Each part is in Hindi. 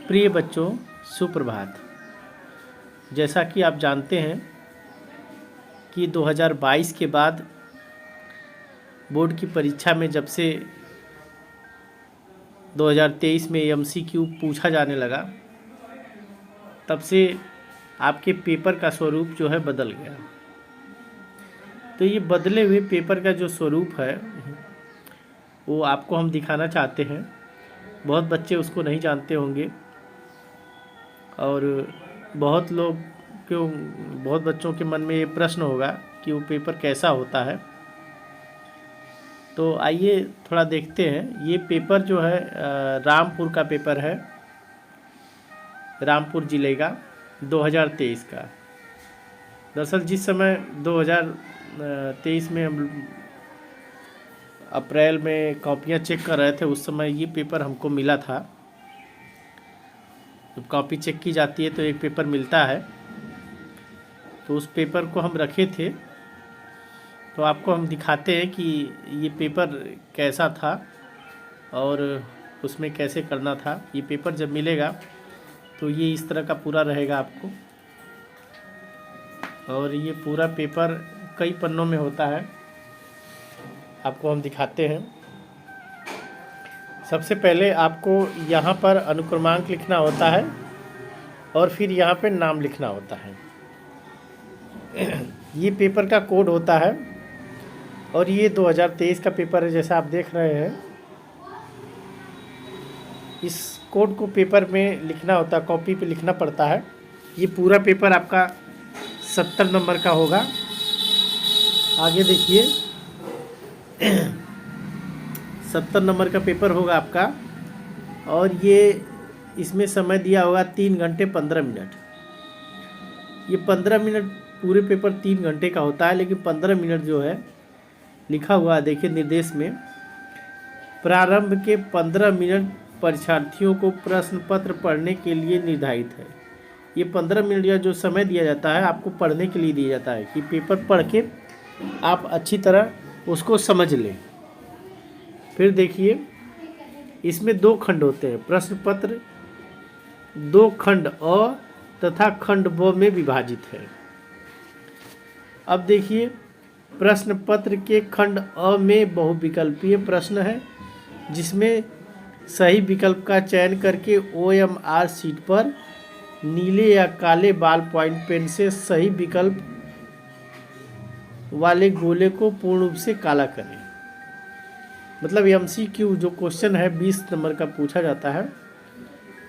प्रिय बच्चों, सुप्रभात। जैसा कि आप जानते हैं कि 2022 के बाद बोर्ड की परीक्षा में जब से 2023 में एमसीक्यू पूछा जाने लगा, तब से आपके पेपर का स्वरूप जो है बदल गया। तो ये बदले हुए पेपर का जो स्वरूप है वो आपको हम दिखाना चाहते हैं। बहुत बच्चे उसको नहीं जानते होंगे और बहुत बच्चों के मन में ये प्रश्न होगा कि वो पेपर कैसा होता है। तो आइए थोड़ा देखते हैं। ये पेपर जो है रामपुर का पेपर है, रामपुर ज़िले का 2023 का। दरअसल जिस समय 2023 में हम अप्रैल में कॉपियाँ चेक कर रहे थे, उस समय ये पेपर हमको मिला था। जब कॉपी चेक की जाती है तो एक पेपर मिलता है, तो उस पेपर को हम रखे थे। तो आपको हम दिखाते हैं कि ये पेपर कैसा था और उसमें कैसे करना था। ये पेपर जब मिलेगा तो ये इस तरह का पूरा रहेगा आपको, और ये पूरा पेपर कई पन्नों में होता है। आपको हम दिखाते हैं। सबसे पहले आपको यहाँ पर अनुक्रमांक लिखना होता है और फिर यहाँ पे नाम लिखना होता है। ये पेपर का कोड होता है और ये 2023 का पेपर है, जैसा आप देख रहे हैं। इस कोड को पेपर में लिखना होता है, कॉपी पे लिखना पड़ता है। ये पूरा पेपर आपका 70 नंबर का होगा। आगे देखिए 70 नंबर का पेपर होगा आपका, और ये इसमें समय दिया होगा 3 घंटे 15 मिनट। ये 15 मिनट, पूरे पेपर 3 घंटे का होता है, लेकिन 15 मिनट जो है लिखा हुआ है, देखिए निर्देश में, प्रारंभ के 15 मिनट परीक्षार्थियों को प्रश्न पत्र पढ़ने के लिए निर्धारित है। ये 15 मिनट का जो समय दिया जाता है आपको पढ़ने के लिए दिया जाता है कि पेपर पढ़ के आप अच्छी तरह उसको समझ लें। फिर देखिए इसमें 2 खंड होते हैं। प्रश्न पत्र 2 खंड अ तथा खंड ब में विभाजित है। अब देखिए प्रश्न पत्र के खंड अ में बहुविकल्पीय प्रश्न है, जिसमें सही विकल्प का चयन करके OMR शीट पर नीले या काले बॉल पॉइंट पेन से सही विकल्प वाले गोले को पूर्ण रूप से काला करें। मतलब MCQ जो क्वेश्चन है 20 नंबर का पूछा जाता है,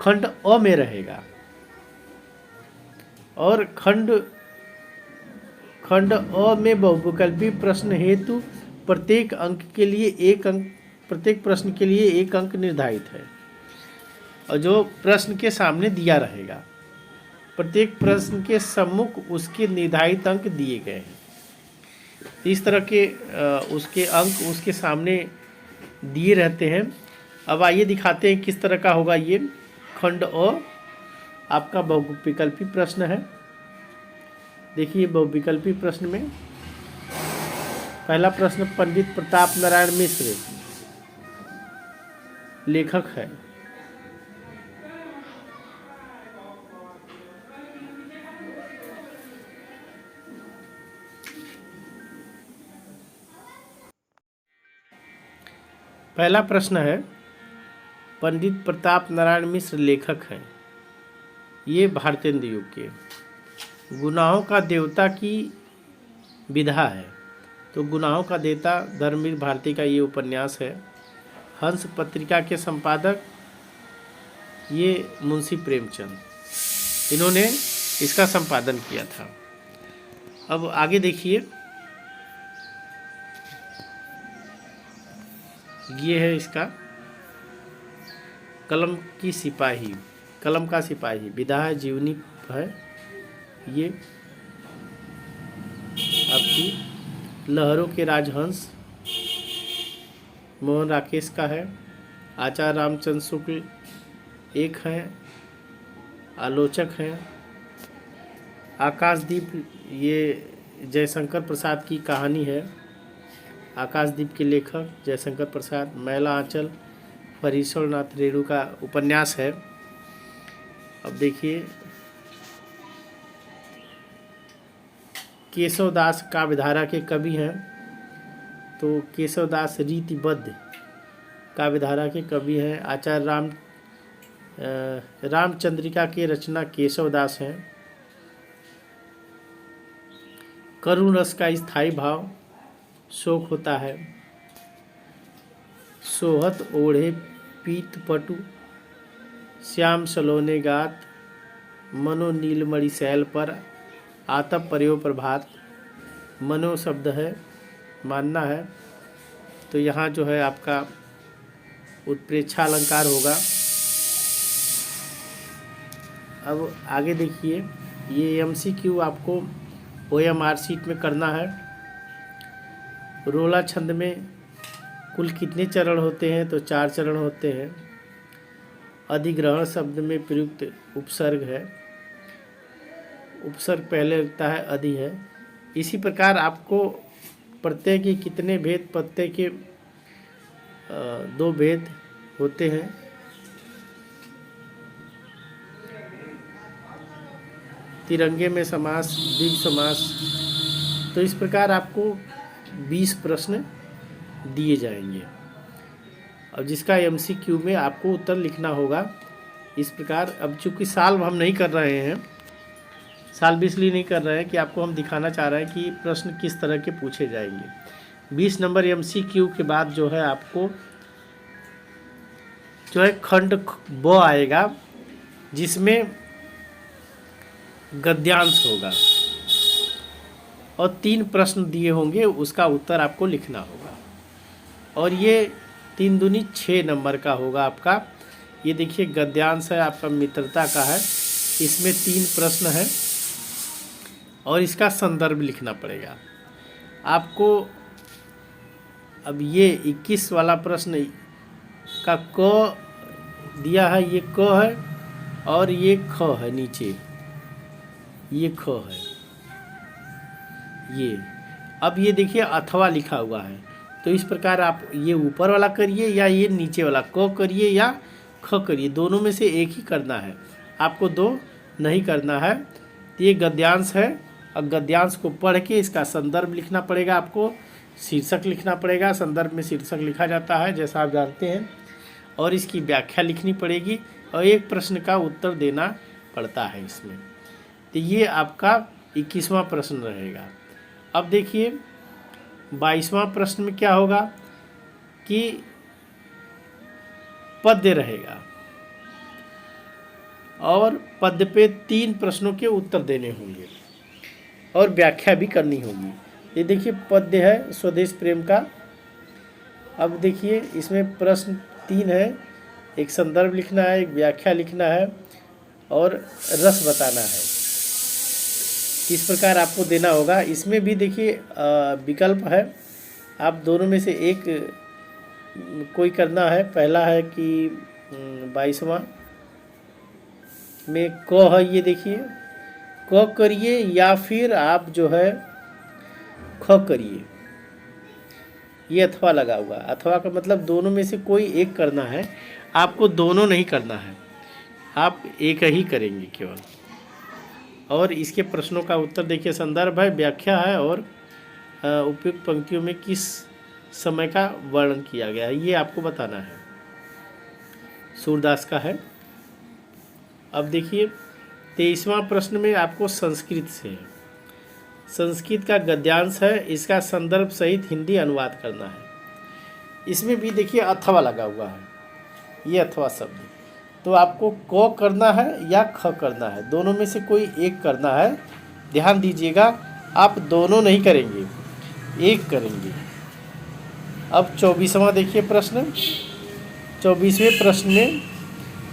खंड अ में रहेगा, और खंड अ में बहुविकल्पी प्रश्न हेतु प्रत्येक प्रश्न के लिए 1 अंक निर्धारित है, और जो प्रश्न के सामने दिया रहेगा प्रत्येक प्रश्न के सम्मुख उसके निर्धारित अंक दिए गए हैं। इस तरह के उसके अंक उसके सामने दिए रहते हैं। अब आइए दिखाते हैं किस तरह का होगा ये। खंड अ आपका बहुविकल्पी प्रश्न है। देखिए बहुविकल्पी प्रश्न में पहला प्रश्न पंडित प्रताप नारायण मिश्र लेखक है। पहला प्रश्न है पंडित प्रताप नारायण मिश्र लेखक हैं। ये भारतेंदु युग के गुनाहों का देवता की विधा है। तो गुनाहों का देवता धर्मवीर भारती का ये उपन्यास है। हंस पत्रिका के संपादक ये मुंशी प्रेमचंद, इन्होंने इसका संपादन किया था। अब आगे देखिए, ये है इसका कलम का सिपाही विधा है, जीवनी है। ये आपकी लहरों के राजहंस मोहन राकेश का है। आचार्य रामचंद्र शुक्ल एक हैं, आलोचक हैं। आकाशदीप ये जयशंकर प्रसाद की कहानी है। आकाशदीप के लेखक जयशंकर प्रसाद। मैला आंचल फरीश्वर नाथ रेणु का उपन्यास है। अब देखिए, केशवदास काव्यधारा के कवि हैं, तो केशवदास रीतिबद्ध काव्यधारा के कवि हैं। आचार्य रामचंद्रिका के रचना केशवदास हैं। करुण रस का स्थायी भाव शोक होता है। सोहत ओढ़े पीत पटु श्याम सलोने गात, मनो नीलमणि शैल पर आतप पर्यो प्रभात। मनो शब्द है, मानना है, तो यहाँ जो है आपका उत्प्रेक्षा अलंकार होगा। अब आगे देखिए, ये MCQ आपको OMR शीट में करना है। रोला छंद में कुल कितने चरण होते हैं, तो 4 चरण होते हैं। अधिग्रहण शब्द में प्रयुक्त उपसर्ग है, उपसर्ग पहले लगता है, अधि है। इसी प्रकार आपको प्रत्यय के कितने भेद, प्रत्यय के 2 भेद होते हैं। तिरंगे में समास, द्विग समास, तो इस प्रकार आपको 20 प्रश्न दिए जाएंगे। अब जिसका MCQ में आपको उत्तर लिखना होगा इस प्रकार। अब चूंकि साल हम नहीं कर रहे हैं, साल भी इसलिए नहीं कर रहे हैं कि आपको हम दिखाना चाह रहे हैं कि प्रश्न किस तरह के पूछे जाएंगे। 20 नंबर MCQ के बाद जो है आपको जो है खंड ब आएगा, जिसमें गद्यांश होगा और 3 प्रश्न दिए होंगे, उसका उत्तर आपको लिखना होगा। और ये 3 दूनी 6 नंबर का होगा आपका। ये देखिए गद्यांश है आपका, मित्रता का है, इसमें 3 प्रश्न है और इसका संदर्भ लिखना पड़ेगा आपको। अब ये 21 वाला प्रश्न का क दिया है, ये क है और ये ख है, नीचे ये ख है ये। अब ये देखिए अथवा लिखा हुआ है, तो इस प्रकार आप ये ऊपर वाला करिए या ये नीचे वाला क करिए या ख करिए, दोनों में से एक ही करना है आपको, 2 नहीं करना है। तो ये गद्यांश है, अब गद्यांश को पढ़ के इसका संदर्भ लिखना पड़ेगा आपको, शीर्षक लिखना पड़ेगा। संदर्भ में शीर्षक लिखा जाता है जैसा आप जानते हैं, और इसकी व्याख्या लिखनी पड़ेगी और एक प्रश्न का उत्तर देना पड़ता है इसमें। तो ये आपका 21वां प्रश्न रहेगा। अब देखिए 22वां प्रश्न में क्या होगा कि पद्य रहेगा और पद्य पे 3 प्रश्नों के उत्तर देने होंगे और व्याख्या भी करनी होगी। ये देखिए पद्य है स्वदेश प्रेम का। अब देखिए इसमें प्रश्न 3 है, एक संदर्भ लिखना है, एक व्याख्या लिखना है और रस बताना है। इस प्रकार आपको देना होगा। इसमें भी देखिए विकल्प है, आप दोनों में से एक कोई करना है। पहला है कि 22वां में क है, ये देखिए क करिए या फिर आप जो है ख करिए। ये अथवा लगा हुआ, अथवा का मतलब दोनों में से कोई एक करना है, आपको दोनों नहीं करना है, आप एक ही करेंगे केवल। और इसके प्रश्नों का उत्तर देखिए, संदर्भ है, व्याख्या है और उपयुक्त पंक्तियों में किस समय का वर्णन किया गया है, ये आपको बताना है। सूरदास का है। अब देखिए 23वां प्रश्न में आपको संस्कृत से है, संस्कृत का गद्यांश है, इसका संदर्भ सहित हिंदी अनुवाद करना है। इसमें भी देखिए अथवा लगा हुआ है, ये अथवा शब्द, तो आपको क करना है या ख करना है, दोनों में से कोई एक करना है। ध्यान दीजिएगा, आप दोनों नहीं करेंगे, एक करेंगे। अब 24वां देखिए प्रश्न। 24वें प्रश्न में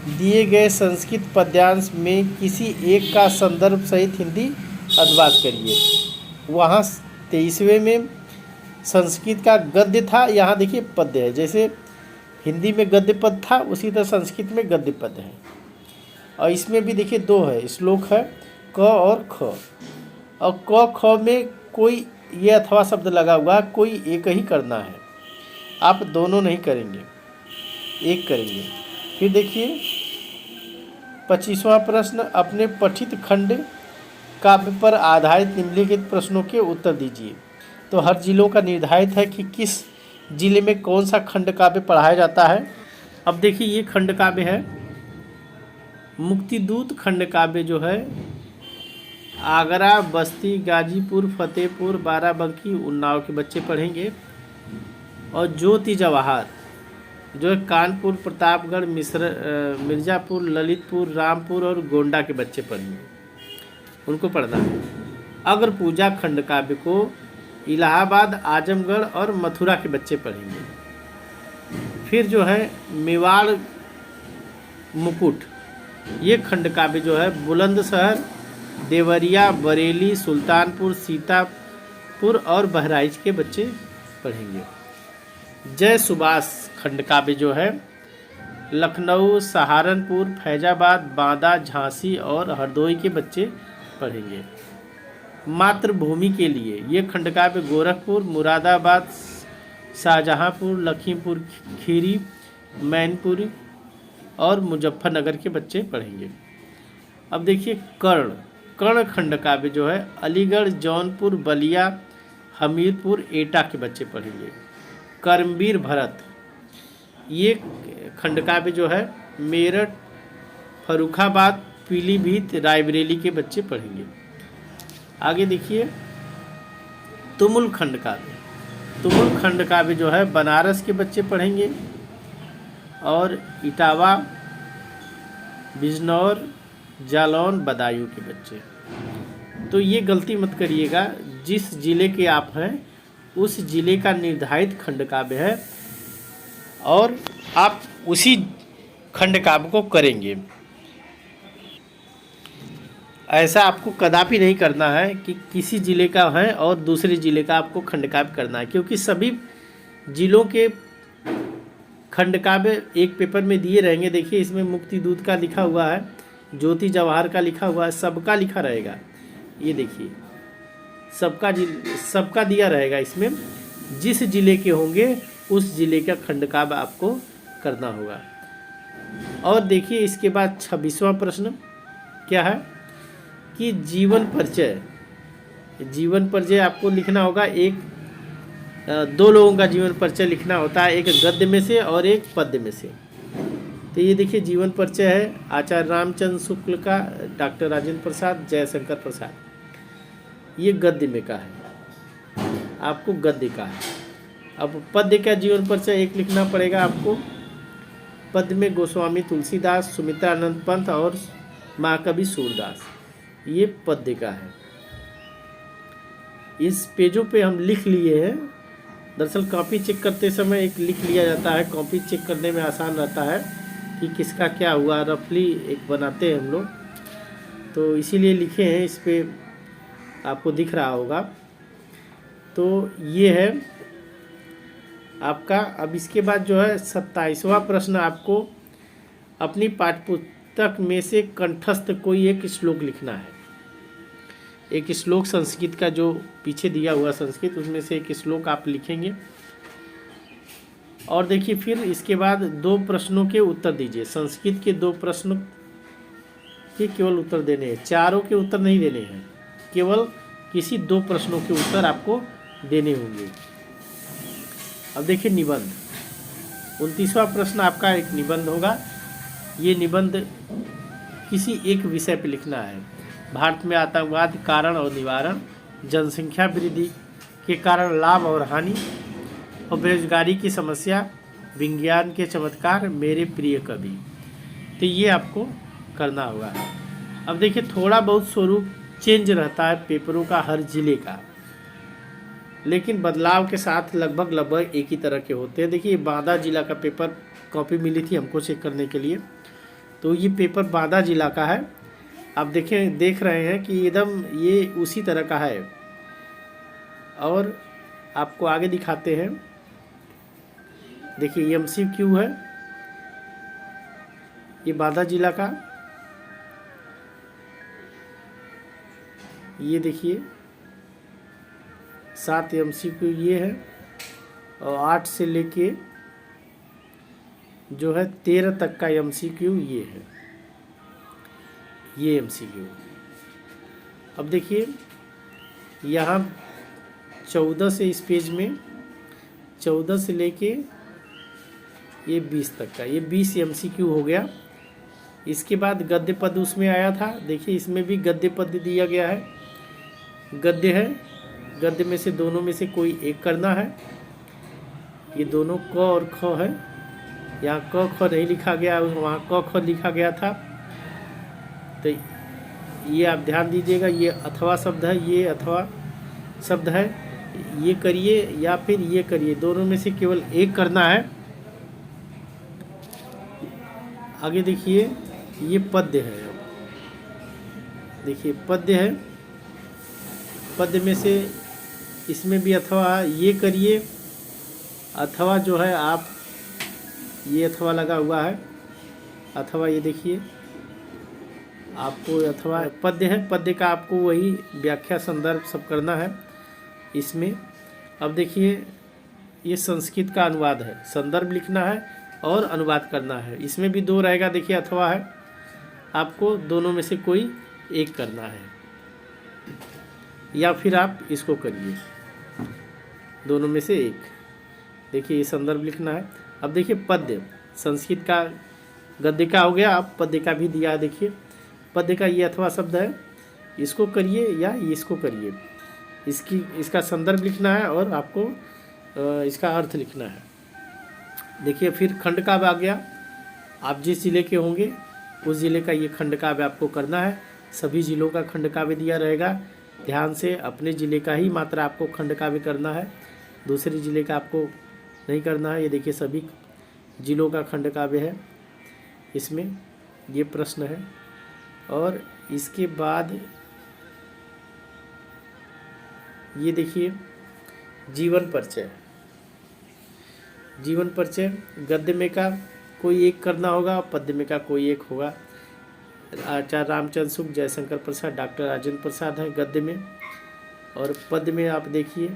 दिए गए संस्कृत पद्यांश में किसी एक का संदर्भ सहित हिंदी अनुवाद करिए। वहाँ 23वें में संस्कृत का गद्य था, यहाँ देखिए पद्य है। जैसे हिंदी में गद्य पद था उसी तरह संस्कृत में गद्य पद है। और इसमें भी देखिए 2 है, श्लोक है क और ख। और क ख में कोई ये अथवा शब्द लगा हुआ है, कोई एक ही करना है, आप दोनों नहीं करेंगे, एक करेंगे। फिर देखिए 25वां प्रश्न, अपने पठित खंड काव्य पर आधारित निम्नलिखित प्रश्नों के उत्तर दीजिए। तो हर जिलों का निर्धारित है कि किस जिले में कौन सा खंड काव्य पढ़ाया जाता है। अब देखिए ये खंड काव्य है मुक्तिदूत खंड काव्य जो है आगरा, बस्ती, गाजीपुर, फतेहपुर, बाराबंकी, उन्नाव के बच्चे पढ़ेंगे। और ज्योति जवाहर जो है कानपुर, प्रतापगढ़, मिर्ज़ापुर, ललितपुर, रामपुर और गोंडा के बच्चे पढ़ेंगे, उनको पढ़ना है। अग्र पूजा खंड काव्य को इलाहाबाद, आजमगढ़ और मथुरा के बच्चे पढ़ेंगे। फिर जो है मेवाड़ मुकुट, ये खंड काव्य जो है बुलंदशहर, देवरिया, बरेली, सुल्तानपुर, सीतापुर और बहराइच के बच्चे पढ़ेंगे। जय सुभाष खंड काव्य जो है लखनऊ, सहारनपुर, फैजाबाद, बांदा, झांसी और हरदोई के बच्चे पढ़ेंगे। मातृभूमि के लिए ये खंड काव्य गोरखपुर, मुरादाबाद, शाहजहांपुर, लखीमपुर खीरी, मैनपुरी और मुजफ्फरनगर के बच्चे पढ़ेंगे। अब देखिए कर्ण खंड काव्य जो है अलीगढ़, जौनपुर, बलिया, हमीरपुर, एटा के बच्चे पढ़ेंगे। कर्मवीर भरत, ये खंड काव्य जो है मेरठ, फर्रुखाबाद, पीलीभीत, रायबरेली के बच्चे पढ़ेंगे। आगे देखिए तुमुल खंड काव्य जो है बनारस के बच्चे पढ़ेंगे और इटावा, बिजनौर, जालौन, बदायूं के बच्चे। तो ये गलती मत करिएगा, जिस जिले के आप हैं उस जिले का निर्धारित खंड काव्य है और आप उसी खंड काव्य को करेंगे। ऐसा आपको कदापि नहीं करना है कि किसी ज़िले का है और दूसरे ज़िले का आपको खंड काव्य करना है, क्योंकि सभी ज़िलों के खंड काव्य एक पेपर में दिए रहेंगे। देखिए इसमें मुक्तिदूत का लिखा हुआ है, ज्योति जवाहर का लिखा हुआ है, सबका लिखा रहेगा। ये देखिए सबका दिया रहेगा। इसमें जिस ज़िले के होंगे उस ज़िले का खंड काव्य आपको करना होगा। और देखिए इसके बाद 26वां प्रश्न क्या है कि जीवन परिचय आपको लिखना होगा। दो लोगों का जीवन परिचय लिखना होता है, एक गद्य में से और एक पद्य में से। तो ये देखिए जीवन परिचय है आचार्य रामचंद्र शुक्ल का, डॉक्टर राजेंद्र प्रसाद, जयशंकर प्रसाद। ये गद्य में का है, आपको गद्य का है। अब पद्य का जीवन परिचय एक लिखना पड़ेगा आपको। पद्य में गोस्वामी तुलसीदास, सुमित्रानंद पंत और महाकवि सूरदास, ये पद्य का है। इस पेजों पे हम लिख लिए हैं। दरअसल कॉपी चेक करते समय एक लिख लिया जाता है, कॉपी चेक करने में आसान रहता है कि किसका क्या हुआ, रफली एक बनाते हैं हम लोग, तो इसीलिए लिखे हैं। इस पे आपको दिख रहा होगा। तो ये है आपका। अब इसके बाद जो है 27वां प्रश्न, आपको अपनी पाठ्यपुस्तक में से कंठस्थ कोई एक श्लोक लिखना है। एक श्लोक संस्कृत का जो पीछे दिया हुआ संस्कृत, उसमें से एक श्लोक आप लिखेंगे। और देखिए फिर इसके बाद 2 प्रश्नों के उत्तर दीजिए। संस्कृत के 2 प्रश्न के केवल उत्तर देने हैं, चारों के उत्तर नहीं देने हैं, केवल किसी 2 प्रश्नों के उत्तर आपको देने होंगे। अब देखिए निबंध, 29वां प्रश्न आपका एक निबंध होगा। ये निबंध किसी एक विषय पर लिखना है। भारत में आतंकवाद कारण और निवारण, जनसंख्या वृद्धि के कारण लाभ और हानि, और बेरोजगारी की समस्या, विज्ञान के चमत्कार, मेरे प्रिय कवि। तो ये आपको करना होगा। अब देखिए थोड़ा बहुत स्वरूप चेंज रहता है पेपरों का हर ज़िले का, लेकिन बदलाव के साथ लगभग एक ही तरह के होते हैं। देखिए बांदा जिला का पेपर कॉपी मिली थी हमको चेक करने के लिए, तो ये पेपर बांदा जिला का है। आप देख रहे हैं कि एकदम ये उसी तरह का है। और आपको आगे दिखाते हैं। देखिए MCQ है ये बांदा जिला का। ये देखिए 7 MCQ ये है, और 8 से लेके जो है 13 तक का MCQ ये है। ये MCQ। अब देखिए यहाँ 14 से इस पेज में 14 से लेके ये 20 तक का, ये 20 MCQ हो गया। इसके बाद गद्य पद उसमें आया था, देखिए इसमें भी गद्य पद दिया गया है। गद्य है, गद्य में से दोनों में से कोई एक करना है। ये दोनों क और ख है, यहाँ क ख नहीं लिखा गया, वहाँ क ख लिखा गया था। तो ये आप ध्यान दीजिएगा, ये अथवा शब्द है, ये अथवा शब्द है। ये करिए या फिर ये करिए, दोनों में से केवल एक करना है। आगे देखिए ये पद्य है, देखिए पद्य है। पद्य में से इसमें भी अथवा, ये करिए। अथवा जो है आप, ये अथवा लगा हुआ है, अथवा ये देखिए आपको अथवा पद्य है। पद्य का आपको वही व्याख्या संदर्भ सब करना है इसमें। अब देखिए ये संस्कृत का अनुवाद है, संदर्भ लिखना है और अनुवाद करना है। इसमें भी दो रहेगा, देखिए अथवा है, आपको दोनों में से कोई एक करना है, या फिर आप इसको करिए, दोनों में से एक। देखिए ये संदर्भ लिखना है। अब देखिए पद्य, संस्कृत का गद्य का हो गया, अब पद्य का भी दिया है। देखिए पद्य का ये अथवा शब्द है, इसको करिए या इसको करिए, इसका संदर्भ लिखना है और आपको इसका अर्थ लिखना है। देखिए फिर खंड काव्य आ गया। आप जिस जिले के होंगे उस जिले का ये खंड काव्य आपको करना है। सभी जिलों का खंड काव्य दिया रहेगा, ध्यान से अपने ज़िले का ही मात्र आपको खंड काव्य करना है, दूसरे ज़िले का आपको नहीं करना है। ये देखिए सभी जिलों का खंड काव्य है, इसमें ये प्रश्न है। और इसके बाद ये देखिए जीवन परिचय। जीवन परिचय गद्य में का कोई एक करना होगा, पद्य में का कोई एक होगा। आचार्य रामचंद्र शुक्ल, जयशंकर प्रसाद, डॉक्टर राजेंद्र प्रसाद हैं गद्य में। और पद्य में आप देखिए,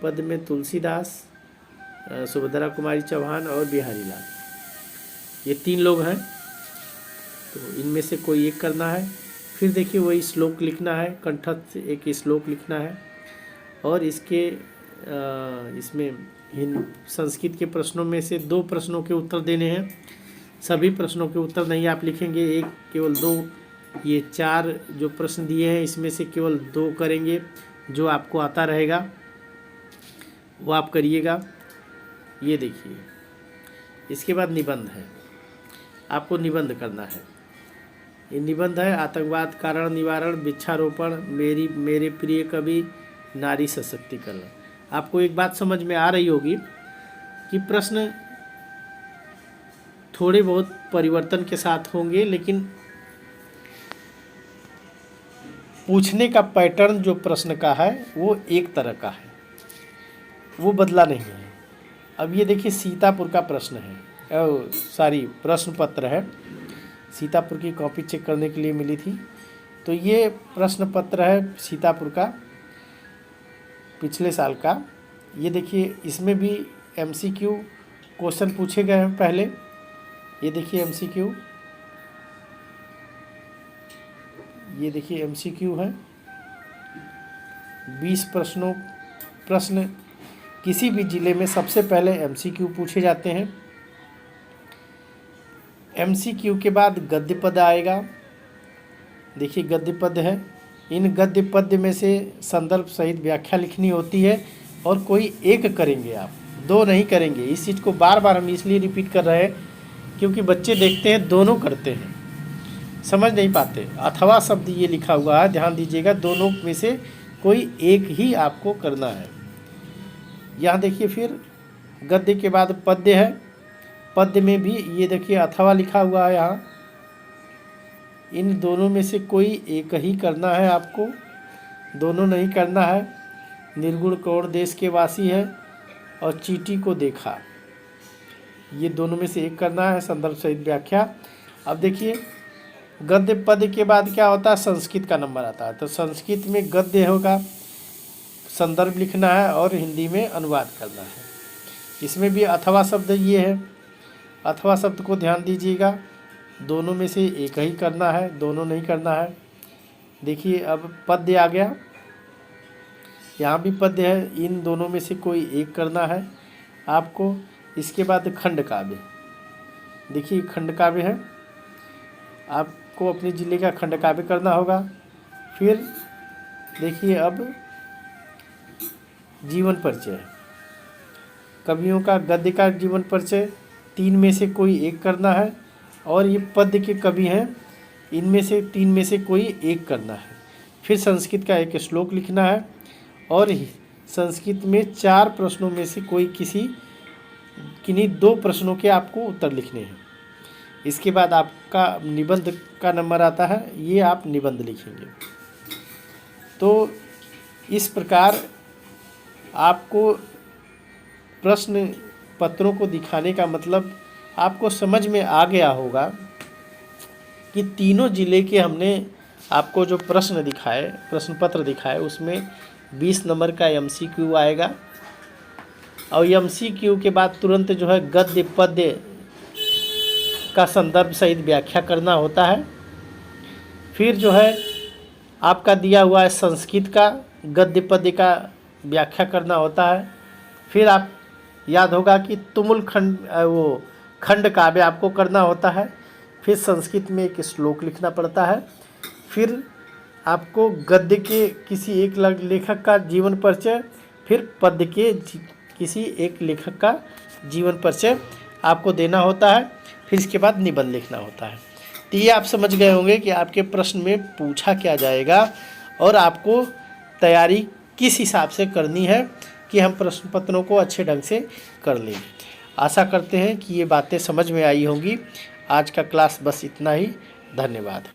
पद्य में तुलसीदास, सुभद्रा कुमारी चौहान और बिहारी लाल, ये 3 लोग हैं। तो इनमें से कोई एक करना है। फिर देखिए वही श्लोक लिखना है, कंठस्थ एक श्लोक लिखना है। और इसके इसमें संस्कृत के प्रश्नों में से 2 प्रश्नों के उत्तर देने हैं। सभी प्रश्नों के उत्तर नहीं आप लिखेंगे, एक केवल 2, ये 4 जो प्रश्न दिए हैं इसमें से केवल 2 करेंगे। जो आपको आता रहेगा वो आप करिएगा। ये देखिए इसके बाद निबंध है, आपको निबंध करना है। ये निबंध है, आतंकवाद कारण निवारण, वृक्षारोपण, मेरे प्रिय कवि, नारी सशक्तिकरण। आपको एक बात समझ में आ रही होगी कि प्रश्न थोड़े बहुत परिवर्तन के साथ होंगे, लेकिन पूछने का पैटर्न जो प्रश्न का है वो एक तरह का है, वो बदला नहीं है। अब ये देखिए सीतापुर का प्रश्न है, प्रश्न पत्र है, सीतापुर की कॉपी चेक करने के लिए मिली थी। तो ये प्रश्न पत्र है सीतापुर का, पिछले साल का। ये देखिए इसमें भी MCQ क्वेश्चन पूछे गए हैं पहले। ये देखिए MCQ, ये देखिए MCQ है। 20 प्रश्न किसी भी ज़िले में सबसे पहले MCQ पूछे जाते हैं। MCQ के बाद गद्य पद आएगा। देखिए गद्य पद है, इन गद्य पद्य में से संदर्भ सहित व्याख्या लिखनी होती है और कोई एक करेंगे आप, 2 नहीं करेंगे। इस चीज़ को बार बार हम इसलिए रिपीट कर रहे हैं क्योंकि बच्चे देखते हैं दोनों करते हैं, समझ नहीं पाते। अथवा शब्द ये लिखा हुआ है, ध्यान दीजिएगा, दोनों में से कोई एक ही आपको करना है। यहाँ देखिए फिर गद्य के बाद पद्य है, पद्य में भी ये देखिए अथवा लिखा हुआ है यहाँ। इन दोनों में से कोई एक ही करना है आपको, दोनों नहीं करना है। निर्गुण कौन देश के वासी है और चींटी को देखा, ये दोनों में से एक करना है, संदर्भ सहित व्याख्या। अब देखिए गद्य पद्य के बाद क्या होता है, संस्कृत का नंबर आता है। तो संस्कृत में गद्य होगा, संदर्भ लिखना है और हिंदी में अनुवाद करना है। इसमें भी अथवा शब्द ये है, अथवा शब्द को ध्यान दीजिएगा। दोनों में से एक ही करना है, दोनों नहीं करना है। देखिए अब पद्य आ गया, यहाँ भी पद्य है, इन दोनों में से कोई एक करना है आपको। इसके बाद खंड काव्य, देखिए खंड काव्य है, आपको अपने ज़िले का खंड काव्य करना होगा। फिर देखिए अब जीवन परिचय, कवियों का गद्य का जीवन परिचय, तीन में से कोई एक करना है। और ये पद्य के कवि हैं, इनमें से तीन में से कोई एक करना है। फिर संस्कृत का एक श्लोक लिखना है और संस्कृत में 4 प्रश्नों में से कोई किन्हीं 2 प्रश्नों के आपको उत्तर लिखने हैं। इसके बाद आपका निबंध का नंबर आता है, ये आप निबंध लिखेंगे। तो इस प्रकार आपको प्रश्न पत्रों को दिखाने का मतलब आपको समझ में आ गया होगा कि तीनों ज़िले के हमने आपको जो प्रश्न दिखाए, प्रश्न पत्र दिखाए, उसमें 20 नंबर का MCQ आएगा। और MCQ के बाद तुरंत जो है गद्य पद्य का संदर्भ सहित व्याख्या करना होता है। फिर जो है आपका दिया हुआ है संस्कृत का गद्य पद्य का व्याख्या करना होता है। फिर आप याद होगा कि तुमुल खंड काव्य आपको करना होता है। फिर संस्कृत में एक श्लोक लिखना पड़ता है। फिर आपको गद्य के किसी एक लेखक का जीवन परिचय, फिर पद्य के किसी एक लेखक का जीवन परिचय आपको देना होता है। फिर इसके बाद निबंध लिखना होता है। तो ये आप समझ गए होंगे कि आपके प्रश्न में पूछा क्या जाएगा और आपको तैयारी किस हिसाब से करनी है कि हम प्रश्न पत्रों को अच्छे ढंग से कर लें। आशा करते हैं कि ये बातें समझ में आई होंगी। आज का क्लास बस इतना ही। धन्यवाद।